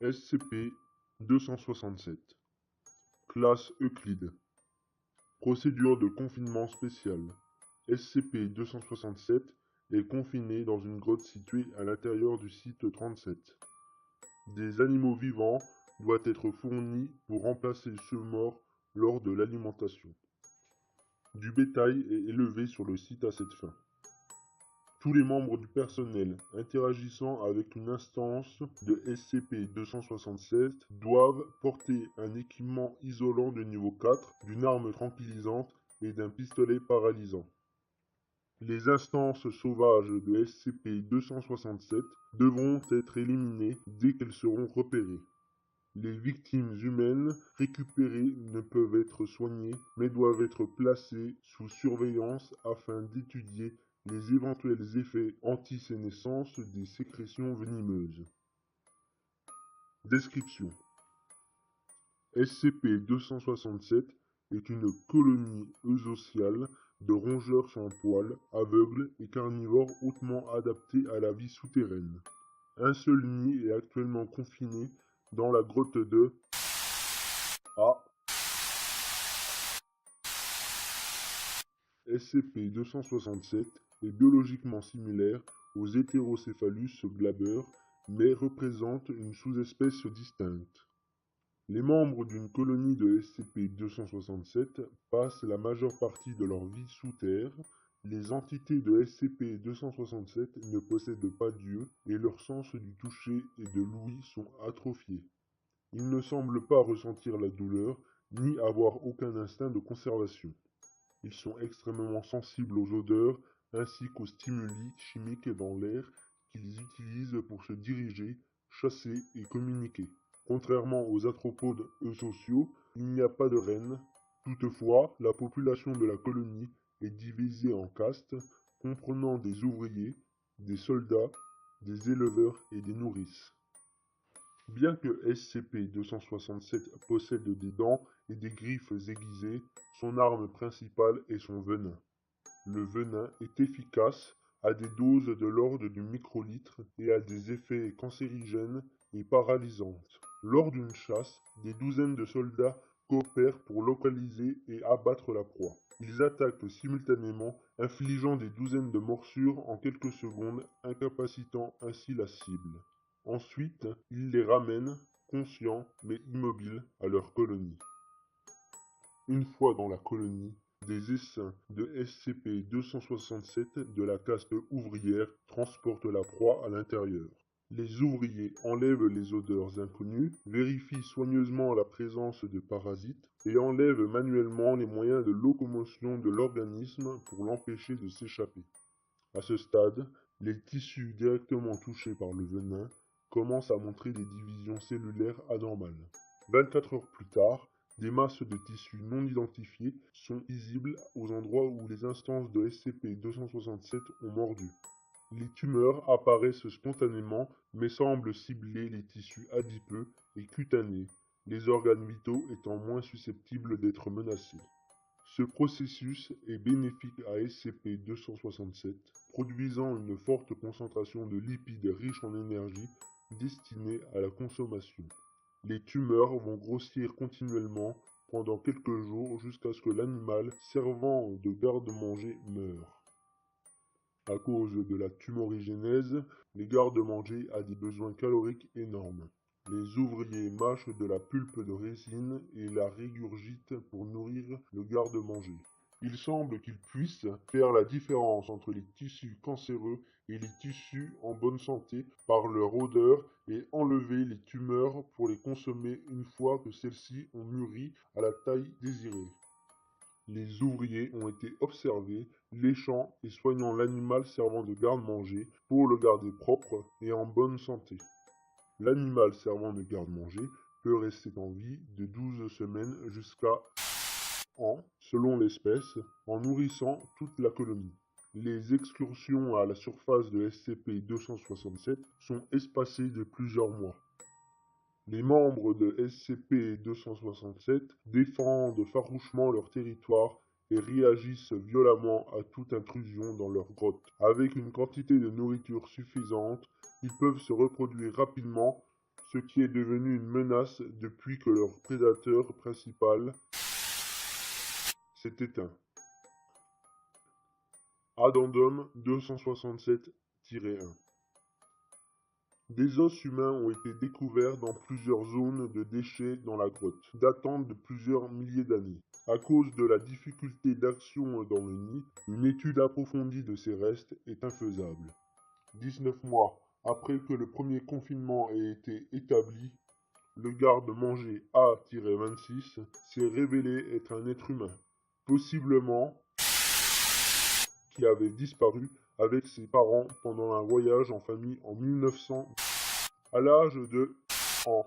SCP-267 Classe Euclide Procédure de confinement spéciale SCP-267 est confiné dans une grotte située à l'intérieur du site 37. Des animaux vivants doivent être fournis pour remplacer ceux morts lors de l'alimentation. Du bétail est élevé sur le site à cette fin. Tous les membres du personnel interagissant avec une instance de SCP-267 doivent porter un équipement isolant de niveau 4, d'une arme tranquillisante et d'un pistolet paralysant. Les instances sauvages de SCP-267 devront être éliminées dès qu'elles seront repérées. Les victimes humaines récupérées ne peuvent être soignées, mais doivent être placées sous surveillance afin d'étudier les éventuels effets anti-sénescence des sécrétions venimeuses. Description: SCP-267 est une colonie eusociale de rongeurs sans poils, aveugles et carnivores hautement adaptés à la vie souterraine. Un seul nid est actuellement confiné dans la grotte de A. SCP-267 est biologiquement similaire aux Heterocephalus glaber, mais représente une sous-espèce distincte. Les membres d'une colonie de SCP-267 passent la majeure partie de leur vie sous terre. Les entités de SCP-267 ne possèdent pas d'yeux et leurs sens du toucher et de l'ouïe sont atrophiés. Ils ne semblent pas ressentir la douleur ni avoir aucun instinct de conservation. Ils sont extrêmement sensibles aux odeurs ainsi qu'aux stimuli chimiques dans l'air qu'ils utilisent pour se diriger, chasser et communiquer. Contrairement aux arthropodes eusociaux, il n'y a pas de reine. Toutefois, la population de la colonie est divisée en castes, comprenant des ouvriers, des soldats, des éleveurs et des nourrices. Bien que SCP-267 possède des dents et des griffes aiguisées, son arme principale est son venin. Le venin est efficace à des doses de l'ordre du microlitre et a des effets cancérigènes et paralysantes. Lors d'une chasse, des douzaines de soldats coopèrent pour localiser et abattre la proie. Ils attaquent simultanément, infligeant des douzaines de morsures en quelques secondes, incapacitant ainsi la cible. Ensuite, ils les ramènent, conscients mais immobiles, à leur colonie. Une fois dans la colonie, des essaims de SCP-267 de la caste ouvrière transportent la proie à l'intérieur. Les ouvriers enlèvent les odeurs inconnues, vérifient soigneusement la présence de parasites et enlèvent manuellement les moyens de locomotion de l'organisme pour l'empêcher de s'échapper. À ce stade, les tissus directement touchés par le venin commencent à montrer des divisions cellulaires anormales. 24 heures plus tard, des masses de tissus non identifiés sont visibles aux endroits où les instances de SCP-267 ont mordu. Les tumeurs apparaissent spontanément mais semblent cibler les tissus adipeux et cutanés, les organes vitaux étant moins susceptibles d'être menacés. Ce processus est bénéfique à SCP-267, produisant une forte concentration de lipides riches en énergie destinés à la consommation. Les tumeurs vont grossir continuellement pendant quelques jours jusqu'à ce que l'animal servant de garde-manger meure. À cause de la tumorigénèse, les gardes-manger ont des besoins caloriques énormes. Les ouvriers mâchent de la pulpe de résine et la régurgitent pour nourrir le garde-manger. Il semble qu'ils puissent faire la différence entre les tissus cancéreux et les tissus en bonne santé par leur odeur et enlever les tumeurs pour les consommer une fois que celles-ci ont mûri à la taille désirée. Les ouvriers ont été observés léchant et soignant l'animal servant de garde-manger pour le garder propre et en bonne santé. L'animal servant de garde-manger peut rester en vie de 12 semaines jusqu'à ans, selon l'espèce, en nourrissant toute la colonie. Les excursions à la surface de SCP-267 sont espacées de plusieurs mois. Les membres de SCP-267 défendent farouchement leur territoire et réagissent violemment à toute intrusion dans leur grotte. Avec une quantité de nourriture suffisante, ils peuvent se reproduire rapidement ce qui est devenu une menace depuis que leur prédateur principal s'est éteint. Addendum 267-1. Des os humains ont été découverts dans plusieurs zones de déchets dans la grotte, datant de plusieurs milliers d'années. À cause de la difficulté d'action dans le nid, une étude approfondie de ces restes est infaisable. 19 mois après que le premier confinement ait été établi, le garde-manger A-26 s'est révélé être un être humain, possiblement qui avait disparu avec ses parents pendant un voyage en famille en 1900 à l'âge de ans.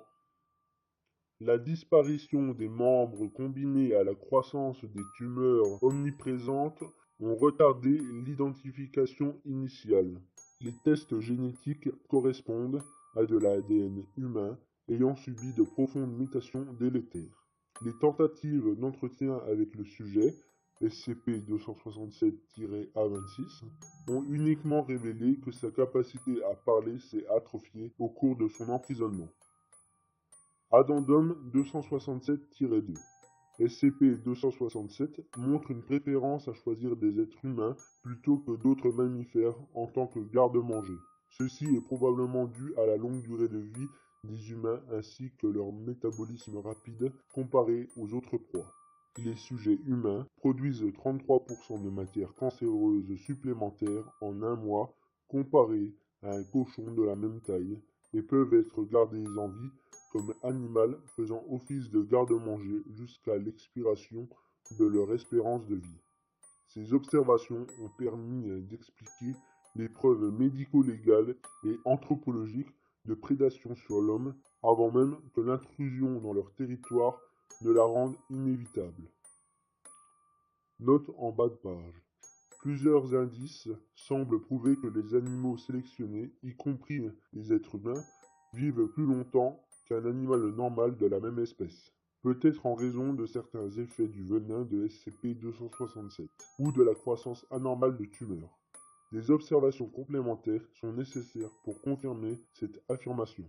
La disparition des membres combinée à la croissance des tumeurs omniprésentes ont retardé l'identification initiale. Les tests génétiques correspondent à de l'ADN humain ayant subi de profondes mutations délétères. Les tentatives d'entretien avec le sujet, SCP-267-A26, ont uniquement révélé que sa capacité à parler s'est atrophiée au cours de son emprisonnement. Addendum 267-2. SCP-267 montre une préférence à choisir des êtres humains plutôt que d'autres mammifères en tant que garde-manger. Ceci est probablement dû à la longue durée de vie des humains ainsi que leur métabolisme rapide comparé aux autres proies. Les sujets humains produisent 33% de matière cancéreuse supplémentaire en un mois comparé à un cochon de la même taille et peuvent être gardés en vie comme animal faisant office de garde-manger jusqu'à l'expiration de leur espérance de vie. Ces observations ont permis d'expliquer les preuves médico-légales et anthropologiques de prédation sur l'homme avant même que l'intrusion dans leur territoire ne la rende inévitable. Note en bas de page. Plusieurs indices semblent prouver que les animaux sélectionnés, y compris les êtres humains, vivent plus longtemps qu'un animal normal de la même espèce. Peut-être en raison de certains effets du venin de SCP-267 ou de la croissance anormale de tumeurs. Des observations complémentaires sont nécessaires pour confirmer cette affirmation.